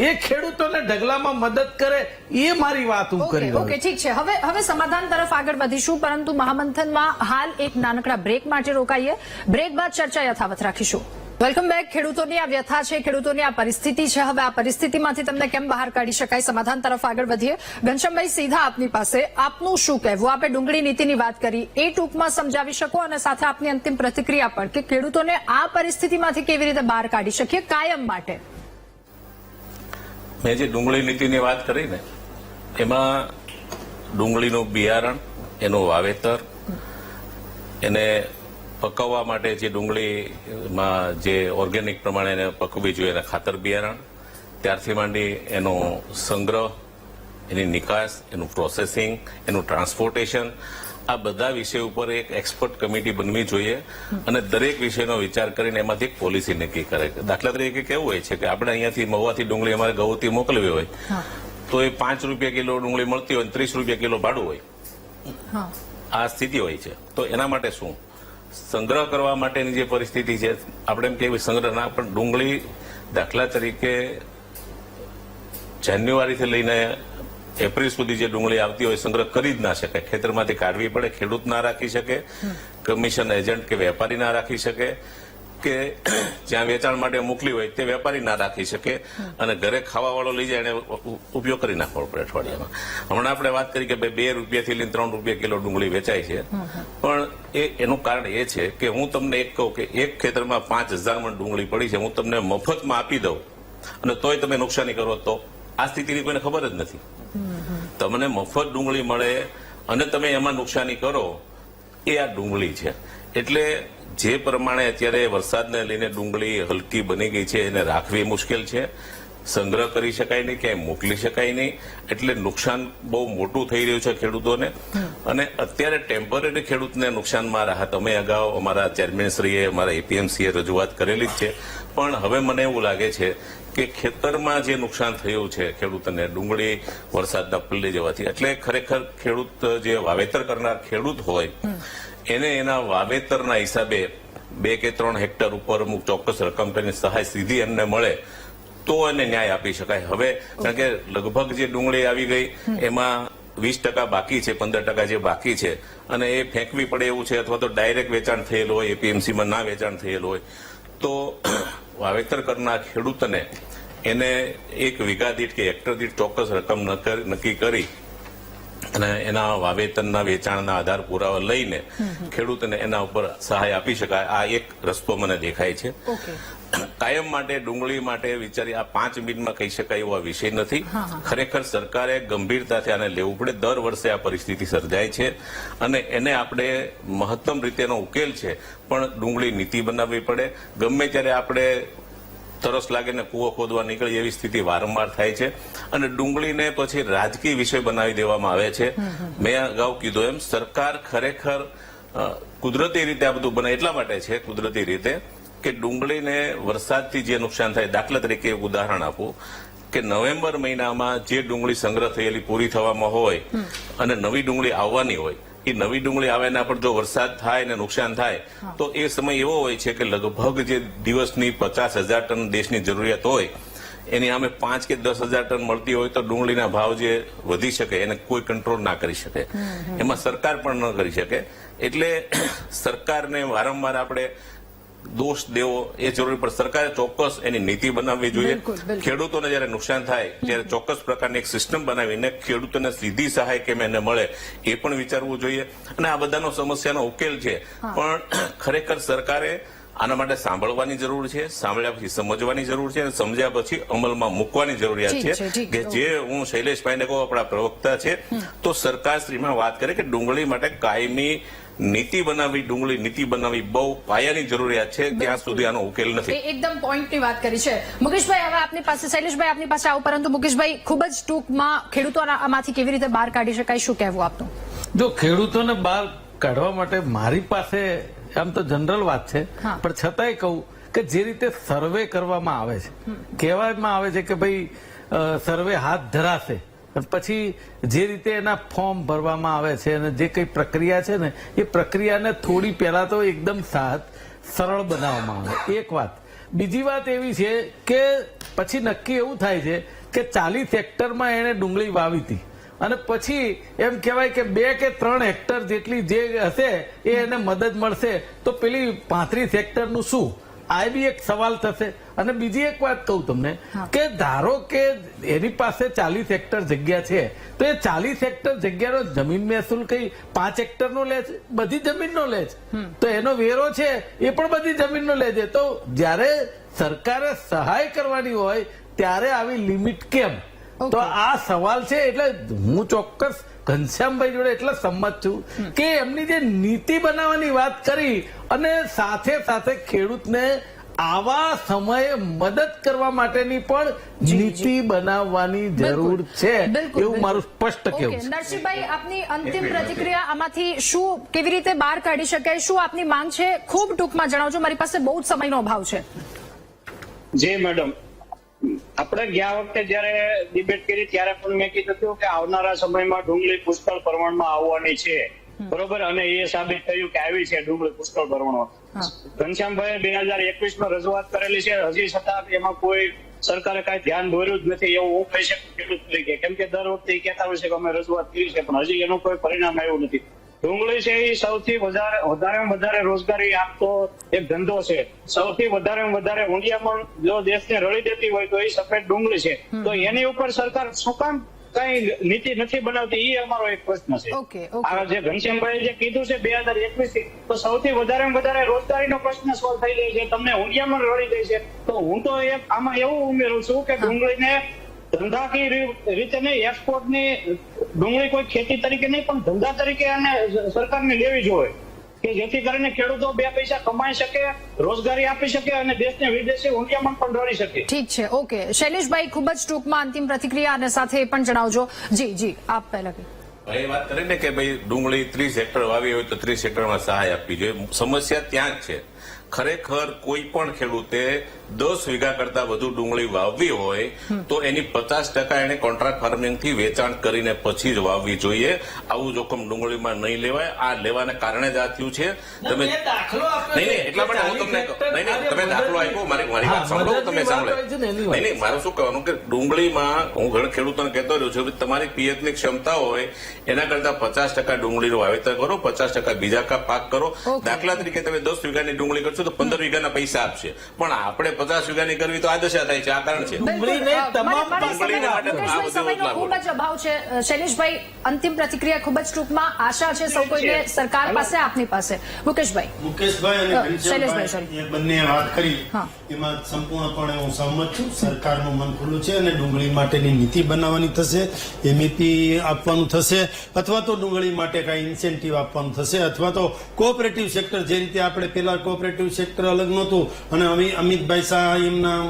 એ ખેડૂતોને ઢગલામાં મદદ કરે, એ મારી વાત હું કરી. ઓકે ઠીક છે, હવે સમાધાન તરફ આગળ વધીશું, પરંતુ મહામંથનમાં હાલ એક નાનકડા બ્રેક માટે રોકાઈએ. બ્રેક બાદ ચર્ચા યથાવત રાખીશું. Welcome back. ખેડૂતોની આ વ્યથા છે, ખેડૂતોની આ પરિસ્થિતિ છે. હવે આ પરિસ્થિતિમાંથી તમને કેમ બહાર કાઢી શકાય, સમાધાન તરફ આગળ વધીએ. ઘનશ્યામભાઈ, સીધા આપની પાસે, આપનું શું કહેવું? આપણે ડુંગળી નીતિની વાત કરી, એ ટૂંકમાં સમજાવી શકો અને સાથે આપની અંતિમ પ્રતિક્રિયા પણ કે ખેડૂતોને આ પરિસ્થિતિમાંથી કેવી રીતે બહાર કાઢી શકીએ કાયમ માટે. મેં જે ડુંગળી નીતિની વાત કરી ને એમાં ડુંગળીનું બિયારણ, એનું વાવેતર, એને પકવવા માટે જે ડુંગળીમાં જે ઓર્ગેનિક પ્રમાણે એને પકવવી જોઈએ એના ખાતર બિયારણ, ત્યારથી માંડી એનો સંગ્રહ, એની નિકાસ, એનું પ્રોસેસિંગ, એનું ટ્રાન્સપોર્ટેશન, આ બધા વિષય ઉપર એક એક્સપર્ટ કમિટી બનવી જોઈએ અને દરેક વિષયનો વિચાર કરીને એમાંથી એક પોલિસી નક્કી કરે. દાખલા તરીકે કેવું હોય છે કે આપણે અહીંયાથી મહુવાથી ડુંગળી અમારે ગૌથી મોકલવી હોય તો એ 5 રૂપિયા કિલો ડુંગળી મળતી હોય 30 રૂપિયા કિલો ભાડું હોય. આ સ્થિતિ હોય છે. તો એના માટે શું સંગ્રહ કરવા માટેની જે પરિસ્થિતિ છે, આપણે એમ કહેવાય સંગ્રહ ના, પણ ડુંગળી દાખલા તરીકે જાન્યુઆરીથી લઈને એપ્રિલ સુધી જે ડુંગળી આવતી હોય સંગ્રહ કરી જ ના શકાય. ખેતરમાંથી કાઢવી પડે, ખેડૂત ના રાખી શકે, કમિશન એજન્ટ કે વેપારી ના રાખી શકે, કે જ્યાં વેચાણ માટે મોકલી હોય તે વેપારી ના રાખી શકે, અને ઘરે ખાવા વાળો લઈ જાય એને ઉપયોગ કરી નાખવો પડે અઠવાડિયામાં. હમણાં આપણે વાત કરી કે ભાઈ 2 રૂપિયાથી લઈને 3 રૂપિયા કિલો ડુંગળી વેચાય છે, પણ એનું કારણ એ છે કે હું તમને એક કહું કે એક ખેતરમાં 5000 મણ ડુંગળી પડી છે, હું તમને મફતમાં આપી દઉં અને તોય તમે નુકસાની કરો, તો આ સ્થિતિની કોઈને ખબર જ નથી. તમને મફત ડુંગળી મળે અને તમે એમાં નુકસાની કરો, એ આ ડુંગળી છે. એટલે જે પ્રમાણે અત્યારે વરસાદને લઈને ડુંગળી હલકી બની ગઈ છે, એને રાખવી મુશ્કેલ છે, સંગ્રહ કરી શકાય નહીં, ક્યાંય મોકલી શકાય નહીં, એટલે નુકસાન બહુ મોટું થઈ રહ્યું છે ખેડૂતોને. અને અત્યારે ટેમ્પરરી ખેડૂતને નુકસાનમાં રાહત અમે અગાઉ અમારા ચેરમેનશ્રીએ, અમારા એપીએમસીએ રજૂઆત કરેલી જ છે, પણ હવે મને એવું લાગે છે કે ખેતરમાં જે નુકસાન થયું છે ખેડૂતને ડુંગળી વરસાદના પલ્લે જવાથી, એટલે ખરેખર ખેડૂત જે વાવેતર કરનાર ખેડૂત હોય એને એના વાવેતરના હિસાબે 2 કે 3 હેક્ટર ઉપર અમુક ચોક્કસ રકમ કરીને સહાય સીધી એમને મળે તો એને ન્યાય આપી શકાય. હવે કારણ કે લગભગ જે ડુંગળી આવી ગઈ એમાં 20% બાકી છે, 15% જે બાકી છે, અને એ ફેંકવી પડે એવું છે, અથવા તો ડાયરેક્ટ વેચાણ થયેલું હોય, એપીએમસીમાં ના વેચાણ થયેલું હોય, તો વાવેતર કરનાર ખેડૂતને એને 1 વીઘા દીઠ કે હેક્ટર દીઠ ચોક્કસ રકમ નક્કી કરી અને એના વાવેતરના વેચાણના આધાર પુરાવા લઈને ખેડૂતને એના ઉપર સહાય આપી શકાય. આ એક રસ્તો મને દેખાય છે. કાયમ માટે ડુંગળી માટે વિચારી આ 5 મિનિટમાં કહી શકાય એવો વિષય નથી. ખરેખર સરકારે ગંભીરતાથી આને લેવું પડે. દર વર્ષે આ પરિસ્થિતિ સર્જાય છે અને એને આપણે મહત્તમ રીતેનો ઉકેલ છે, પણ ડુંગળી નીતિ બનાવવી પડે. ગમે ત્યારે આપણે તરસ લાગે ને કૂવો ખોદવા નીકળી એવી સ્થિતિ વારંવાર થાય છે અને ડુંગળીને પછી રાજકીય વિષય બનાવી દેવામાં આવે છે. મેં અગાઉ કીધું એમ સરકાર ખરેખર કુદરતી રીતે આ બધું બને એટલા માટે છે, કુદરતી રીતે કે ડુંગળીને વરસાદથી જે નુકસાન થાય. દાખલા તરીકે એક ઉદાહરણ આપું કે નવેમ્બર મહિનામાં જે ડુંગળી સંગ્રહ થયેલી પૂરી થવામાં હોય અને નવી ડુંગળી આવવાની હોય, એ નવી ડુંગળી આવે એના પર જો વરસાદ થાય ને નુકસાન થાય તો એ સમય એવો હોય છે કે લગભગ જે દિવસની 50,000 ટન દેશની જરૂરિયાત હોય એની સામે 5 કે 10,000 ટન મળતી હોય તો ડુંગળીના ભાવ જે વધી શકે એને કોઈ કંટ્રોલ ના કરી શકે, એમાં સરકાર પણ ન કરી શકે. એટલે સરકારને વારંવાર આપણે દોષ દેવો એ જરૂરી, પણ સરકારે ચોક્કસ એની નીતિ બનાવવી જોઈએ. ખેડૂતોને જયારે નુકસાન થાય ત્યારે ચોક્કસ પ્રકારની એક સિસ્ટમ બનાવીને ખેડૂતોને સીધી સહાય કેમ એને મળે એ પણ વિચારવું જોઈએ. અને આ બધાનો સમસ્યાનો ઉકેલ છે, પણ ખરેખર સરકારે આના માટે સાંભળવાની જરૂર છે, સાંભળ્યા પછી સમજવાની જરૂર છે અને સમજ્યા પછી અમલમાં મૂકવાની જરૂરિયાત છે. કે જે હું શૈલેષભાઈને કહું, આપણા પ્રવક્તા છે, તો સરકારશ્રીમાં વાત કરે કે ડુંગળી માટે કાયમી નીતિ બનાવવી, ડુંગળી નીતિ બનાવવી બહુ પાયાની જરૂરિયાત છે. ત્યાં સુધી આનો ઉકેલ નથી. એકદમ પોઈન્ટની વાત કરી છે મુકેશભાઈ. હવે આપની પાસે શૈલેષભાઈ આપની પાસે આવું, પરંતુ મુકેશભાઈ ખૂબ જ ટૂંકમાં ખેડૂતોને આમાંથી કેવી રીતે બહાર કાઢી શકાય, શું કહેવું આપનું? જો ખેડૂતોને બહાર કાઢવા માટે મારી પાસે આમ તો જનરલ વાત છે, પણ છતાંય કહું કે જે રીતે સર્વે કરવામાં આવે છે, કહેવામાં આવે છે કે ભાઈ સર્વે હાથ ધરાશે, પછી જે રીતે એના ફોર્મ ભરવામાં આવે છે અને જે કઈ પ્રક્રિયા છે ને એ પ્રક્રિયાને થોડી પહેલા તો એકદમ સરળ બનાવવામાં આવે. એક વાત. બીજી વાત એવી છે કે પછી નક્કી એવું થાય છે કે 40 હેક્ટરમાં એને ડુંગળી વાવી હતી અને પછી એમ કહેવાય કે 2 કે 3 હેક્ટર જેટલી જે હશે એ એને મદદ મળશે, તો પેલી 35 હેક્ટરનું શું? આ બી એક સવાલ થશે. અને બીજી એક વાત કહું તમને કે ધારો કે એની પાસે 40 હેક્ટર જગ્યા છે, તો એ 40 હેક્ટર જગ્યાનો જમીન મહેસૂલ કઈ 5 હેક્ટરનો લે છે? બધી જમીનનો લે છે. તો એનો વેરો છે એ પણ બધી જમીનનો લે છે. તો જ્યારે સરકારે સહાય કરવાની હોય ત્યારે આવી લિમિટ કેમ? તો આ સવાલ છે. એટલે હું ચોક્કસ ઘનશ્યામભાઈ જોડે એટલે સંમત છું કે એમની જે નીતિ બનાવવાની વાત કરી અને સાથે સાથે ખેડૂતને આવા સમયે મદદ કરવા માટેની પણ નીતિ બનાવવાની જરૂર છે બિલકુલ, એવું મારું સ્પષ્ટ ઓકે, કહેવું છે. નરસિંહભાઈ, આપની અંતિમ પ્રતિક્રિયા આમાંથી શું કેવી રીતે બહાર કાઢી શકાય, શું આપની માંગ છે, ખૂબ ટૂંકમાં જણાવજો, મારી પાસે બહુ જ સમયનો અભાવ છે. જી મેડમ, આપણે ગયા વખતે જયારે ડિબેટ કરી ત્યારે પણ મેં કીધું હતું કે આવનારા સમયમાં ડુંગળી પુષ્કળ પ્રમાણમાં આવવાની છે, બરોબર, અને એ સાબિત થયું કે આવી છે ડુંગળી પુષ્કળ પ્રમાણમાં. ઘનશ્યામભાઈ 2021માં રજૂઆત કરેલી છે, હજી છતાં એમાં કોઈ સરકારે કઈ ધ્યાન દોર્યું જ નથી એવું હું કહી શકું ખેડૂત તરીકે, કેમ કે દર વખતે કહેતા હોય છે કે અમે રજૂઆત કરી છે પણ હજી એનું કોઈ પરિણામ આવ્યું નથી. ડુંગળી છે એ સૌથી વધારે રોજગારી આપતો એક ધંધો છે. સૌથી વધારે ઊંડિયામાં જો દેશને રળી દેતી હોય તો એ સફેદ ડુંગળી છે. તો એની ઉપર સરકાર શું કામ કઈ નીતિ નથી બનાવતી, એ અમારો એક પ્રશ્ન છે. આ જે ઘનશ્યામભાઈ જે કીધું છે 2021 તો સૌથી વધારે રોજગારીનો પ્રશ્ન સોલ્વ થઈ જાય છે, તમને ઊંડિયામાં રળી જાય છે. તો હું તો આમાં એવું ઉમેરું છું કે ડુંગળીને ધંધાકીય રીતે નહીં, એક્સપોર્ટની ડુંગળી કોઈ ખેતી તરીકે નહીં પણ ધંધા તરીકે અને સરકારને લેવી જોઈએ કે જેથી કરીને ખેડૂતો 2 પૈસા કમાઈ શકે, રોજગારી આપી શકે અને દેશને વિદેશી ઊંડિયામાં પણ દોડી શકે. ઠીક છે, ઓકે. શૈલેષભાઈ, ખૂબ જ ટૂંકમાં અંતિમ પ્રતિક્રિયા અને સાથે એ પણ જણાવજો. જી, આપ પહેલા ભાઈ વાત કરે ને કે ભાઈ ડુંગળી 30 હેક્ટર વાવી હોય તો 30 હેક્ટરમાં સહાય આપવી જોઈએ. સમસ્યા ત્યાં જ છે. ખરેખર કોઈ પણ ખેડૂતે 10 વીઘા કરતા વધુ ડુંગળી વાવવી હોય તો એની 50% એને કોન્ટ્રાક્ટ ફાર્મિંગ થી વેચાણ કરીને પછી જ વાવવી જોઈએ. આવું જોખમ ડુંગળીમાં નહીં લેવાય. આ લેવાને કારણે જ આ થયું છે. તમે નહીં એટલા માટે હું તમને નહીં તમે દાખલો આપ્યો, મારી વાત સાંભળો, તમે સાંભળો. નહીં મારું શું કહેવાનું કે ડુંગળીમાં હું ઘણા ખેડૂતોને કહેતો રહ્યો છું તમારી પિયતની ક્ષમતા હોય એના કરતા 50% ડુંગળીનું વાવેતર કરો, 50% બીજા પાક કરો. દાખલા તરીકે તમે 10 વીઘાની ડુંગળી કરશો તો 15 વીઘાના પૈસા આપશે, પણ આપણે 50 વીઘાની કરવી તો આ દશા થાય છે. આ કારણ છે ખૂબ જ અભાવ છે. શૈલેષભાઈ, અંતિમ પ્રતિક્રિયા ખૂબ જ ટૂંકમાં. આશા છે સૌ કોઈને સરકાર પાસે, આપની પાસે. મુકેશભાઈ અને ઘનશ્યામભાઈ એ બંને વાત કરી એમાં સંપૂર્ણપણે હું સહમત છું. સરકારનું મન ખુલ્લું છે અને ડુંગળી માટેની નીતિ બનાવવાની થશે, એમઈપી આપવાનું થશે અથવા તો ડુંગળી માટે કઈ ઇન્સેન્ટિવ આપવાનું થશે અથવા તો કોઓપરેટિવ સેક્ટર, જે રીતે આપણે પેલા કોઓપરેટિવ સેક્ટર અલગ નહોતું અને અમિતભાઈ શાહ એમના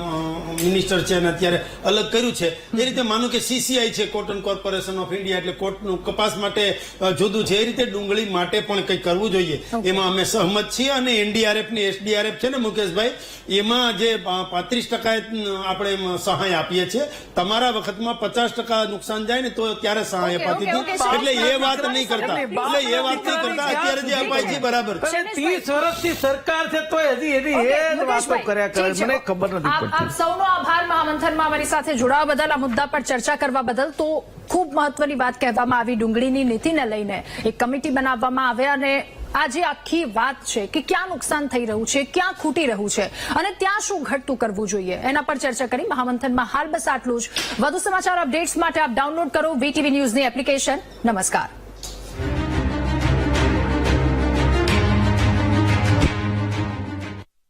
મિનિસ્ટર છે અને અત્યારે અલગ કર્યું છે, એ રીતે માનો કે સીસીઆઈ છે, કોટન કોર્પોરેશન ઓફ ઇન્ડિયા, એટલે કોટનું કપાસ માટે જુદું છે, એ રીતે ડુંગળી માટે પણ કંઈક કરવું જોઈએ. એમાં અમે સહમત છીએ અને એનડીઆરએફ ની એસડીઆરએફ છે ને મુકેશભાઈ, એમાં જે 35% આપણે સહાય આપીએ છીએ. તમારા વખતમાં 50% નુકસાન જાય ને તો ત્યારે સહાય અપાતી હતી, એટલે એ વાત નહીં કરતા, અત્યારે જે અપાય છે બરાબર. 30 વર્ષથી સરકાર છે તો હજી એની એ જ વાતો કર્યા કરે, મને ખબર નથી પડતી. આપ સૌનો આભાર મહામંથનમાં અમારી સાથે જોડાવા બદલ, આ મુદ્દા પર ચર્ચા કરવા બદલ. તો ખૂબ મહત્વની વાત કહેવામાં આવી ડુંગળીની નીતિને લઈને. એક કમિટી બનાવવામાં આવે અને આ જે આખી વાત છે કે ક્યાં નુકસાન થઈ રહ્યું છે, ક્યાં ખૂટી રહ્યું છે અને ત્યાં શું ઘટતું કરવું જોઈએ એના પર ચર્ચા કરી મહામંથનમાં. હાલ બસ આટલું જ. વધુ સમાચાર અપડેટ્સ માટે આપ ડાઉનલોડ કરો VTV ન્યૂઝની એપ્લિકેશન. નમસ્કાર.